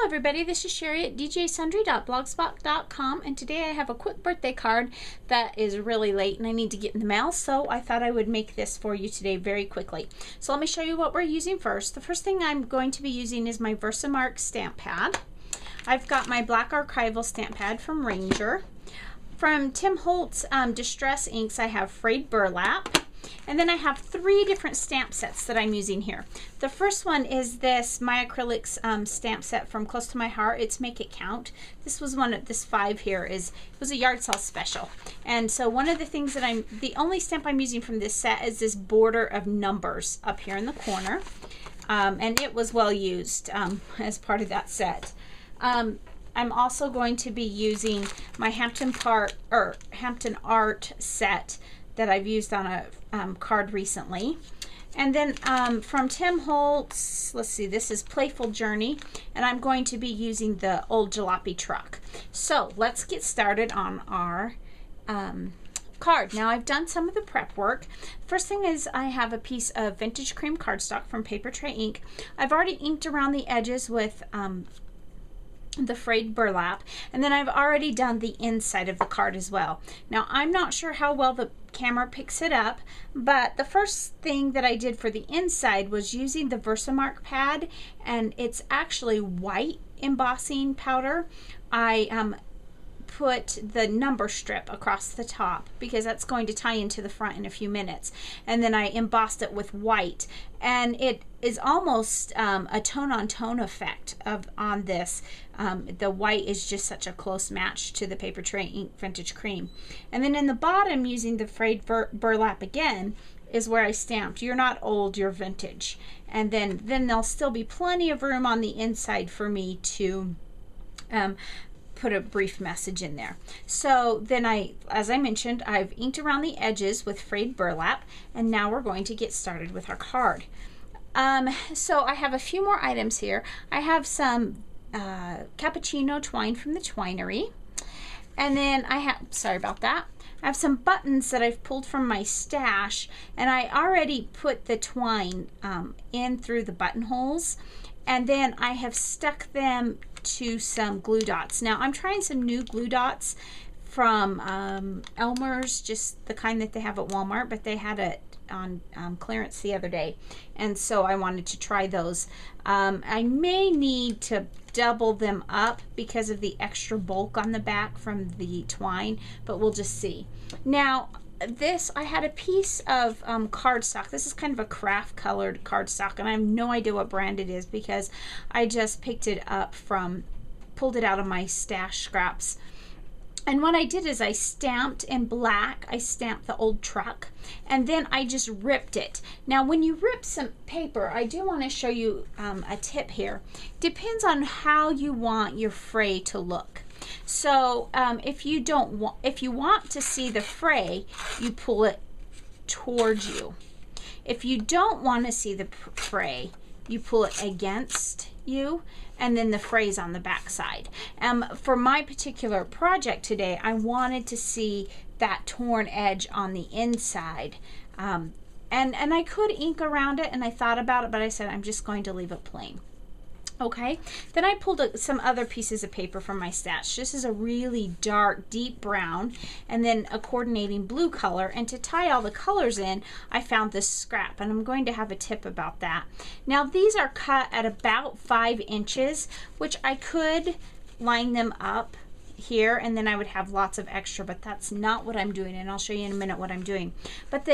Everybody, this is Sherry at djsundry.blogspot.com, and today I have a quick birthday card that is really late and I need to get in the mail, so I thought I would make this for you today very quickly. So let me show you what we're using first. The first thing I'm going to be using is my Versamark stamp pad. I've got my black archival stamp pad from Ranger. From Tim Holtz Distress Inks, I have frayed burlap. And then I have 3 different stamp sets that I'm using here. The first one is this My Acrylics stamp set from Close to My Heart. It's Make It Count. This was one of this 5 here it was a yard sale special. And so one of the things that the only stamp I'm using from this set is this border of numbers up here in the corner. And it was well used as part of that set. I'm also going to be using my Hampton Art set that I've used on a card recently. And then from Tim Holtz, let's see, this is Playful Journey, and I'm going to be using the Old Jalopy Truck. So let's get started on our card. Now I've done some of the prep work. First thing is I have a piece of vintage cream cardstock from Paper Tray Ink. I've already inked around the edges with the frayed burlap, and then I've already done the inside of the card as well. Now I'm not sure how well the camera picks it up, but the first thing that I did for the inside was using the Versamark pad, and it's actually white embossing powder. I put the number strip across the top because that's going to tie into the front in a few minutes, and then I embossed it with white, and it is almost a tone-on-tone effect on this. The white is just such a close match to the Paper Tray Ink Vintage Cream. And then in the bottom, using the frayed burlap again, is where I stamped "You're not old, you're vintage." And then there'll still be plenty of room on the inside for me to put a brief message in there. So then as I mentioned, I've inked around the edges with frayed burlap, and now we're going to get started with our card. So I have a few more items here. I have some cappuccino twine from the Twinery, and then I have, sorry about that, I have some buttons that I've pulled from my stash, and I already put the twine in through the buttonholes, and then I have stuck them to some glue dots. Now I'm trying some new glue dots from Elmer's, just the kind that they have at Walmart, but they had it on clearance the other day, and so I wanted to try those. I may need to double them up because of the extra bulk on the back from the twine, but we'll just see. Now this, I had a piece of cardstock. This is kind of a craft colored cardstock, and I have no idea what brand it is because I just picked it up pulled it out of my stash scraps. And what I did is I stamped in black, I stamped the old truck, and then I just ripped it. Now when you rip some paper, I do want to show you a tip here. Depends on how you want your fray to look. So if you want to see the fray, you pull it towards you. If you don't want to see the fray, you pull it against you, and then the fray's on the back side. For my particular project today, I wanted to see that torn edge on the inside, and I could ink around it, and I thought about it, but I said I'm just going to leave it plain. Okay, then I pulled some other pieces of paper from my stash. This is a really dark, deep brown, and then a coordinating blue color. And to tie all the colors in, I found this scrap, and I'm going to have a tip about that. Now these are cut at about 5 inches, which I could line them up here, and then I would have lots of extra, but that's not what I'm doing, and I'll show you in a minute what I'm doing. But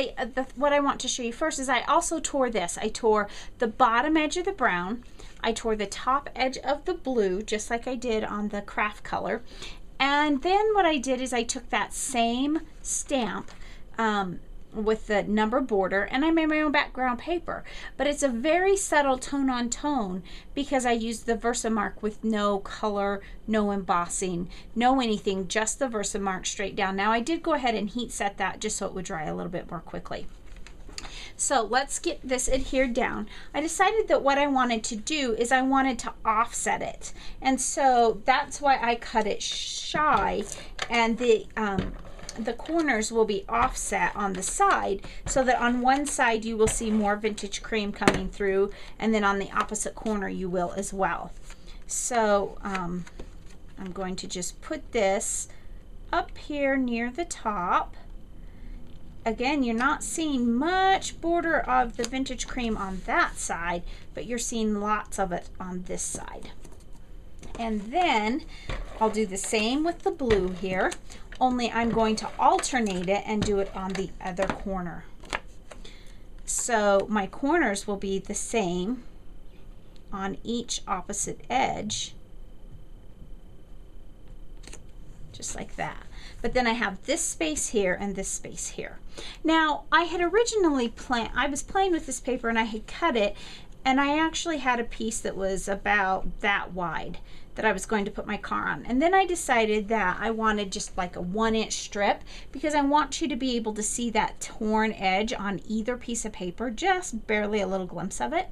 what I want to show you first is I also tore this. I tore the bottom edge of the brown, I tore the top edge of the blue, just like I did on the craft color, and then what I did is I took that same stamp with the number border, and I made my own background paper, but it's a very subtle tone on tone because I used the Versamark with no color, no embossing, no anything, just the Versamark straight down. Now I did go ahead and heat set that just so it would dry a little bit more quickly. So let's get this adhered down. I decided that what I wanted to do is I wanted to offset it. And so that's why I cut it shy, and the corners will be offset on the side, so that on one side you will see more vintage cream coming through, and then on the opposite corner you will as well. So I'm going to just put this up here near the top. Again, you're not seeing much border of the vintage cream on that side, but you're seeing lots of it on this side. And then I'll do the same with the blue here, only I'm going to alternate it and do it on the other corner. So my corners will be the same on each opposite edge, just like that. But then I have this space here and this space here. Now, I had originally I was playing with this paper and I had cut it, and I actually had a piece that was about that wide that I was going to put my car on. And then I decided that I wanted just like a 1-inch strip, because I want you to be able to see that torn edge on either piece of paper, just barely a little glimpse of it.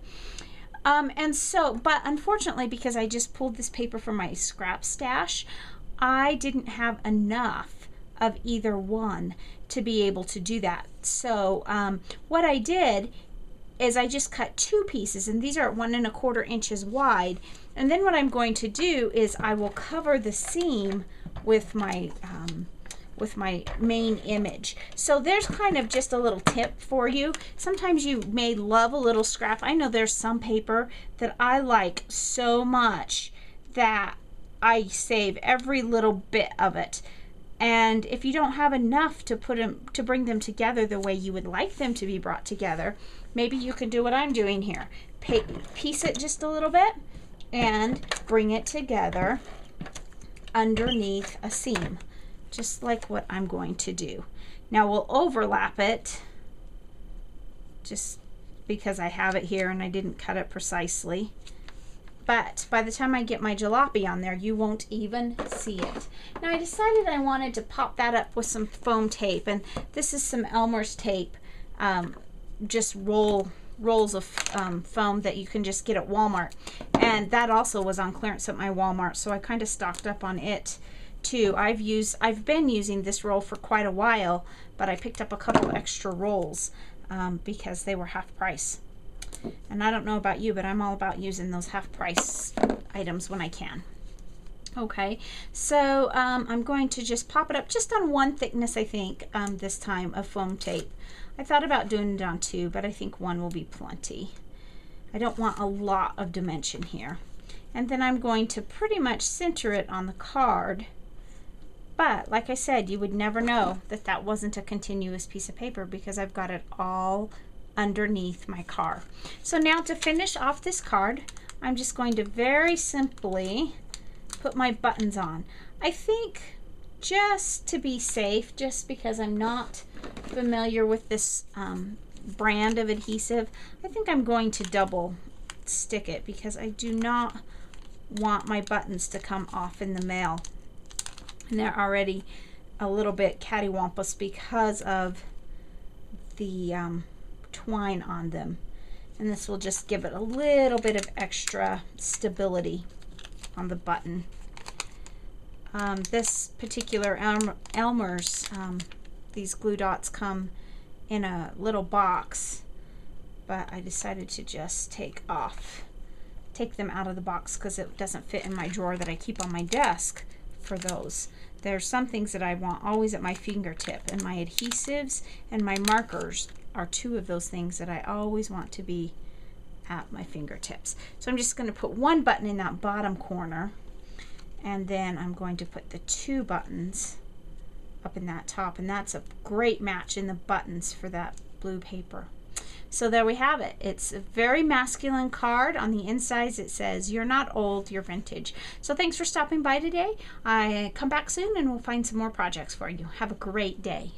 And so, but unfortunately, because I just pulled this paper from my scrap stash, I didn't have enough of either one to be able to do that. So what I did is I just cut 2 pieces, and these are 1 1/4 inches wide. And then what I'm going to do is I will cover the seam with my main image. So there's kind of just a little tip for you. Sometimes you may love a little scrap. I know there's some paper that I like so much that I save every little bit of it. And if you don't have enough to bring them together the way you would like them to be brought together, maybe you can do what I'm doing here. Piece it just a little bit and bring it together underneath a seam, just like what I'm going to do. Now we'll overlap it, just because I have it here and I didn't cut it precisely. But by the time I get my jalopy on there, you won't even see it. Now I decided I wanted to pop that up with some foam tape, and this is some Elmer's tape, just rolls of foam that you can just get at Walmart. And that also was on clearance at my Walmart, so I kind of stocked up on it too. I've been using this roll for quite a while, but I picked up a couple extra rolls because they were half price. And I don't know about you, but I'm all about using those half price items when I can. Okay, so I'm going to just pop it up just on 1 thickness, I think, this time, of foam tape. I thought about doing it on 2, but I think 1 will be plenty. I don't want a lot of dimension here. And then I'm going to pretty much center it on the card. But like I said, you would never know that that wasn't a continuous piece of paper, because I've got it all underneath my car. So now to finish off this card, I'm just going to very simply put my buttons on. I think, just to be safe, just because I'm not familiar with this brand of adhesive, I think I'm going to double stick it, because I do not want my buttons to come off in the mail. And they're already a little bit cattywampus because of the twine on them, and this will just give it a little bit of extra stability on the button. This particular Elmer's, these glue dots come in a little box, but I decided to just take them out of the box because it doesn't fit in my drawer that I keep on my desk for those. There's some things that I want always at my fingertip, and my adhesives and my markers are 2 of those things that I always want to be at my fingertips. So I'm just going to put 1 button in that bottom corner, and then I'm going to put the 2 buttons up in that top, and that's a great match in the buttons for that blue paper. So there we have it. It's a very masculine card. On the insides it says, "You're not old, you're vintage." So thanks for stopping by today. I come back soon and we'll find some more projects for you. Have a great day.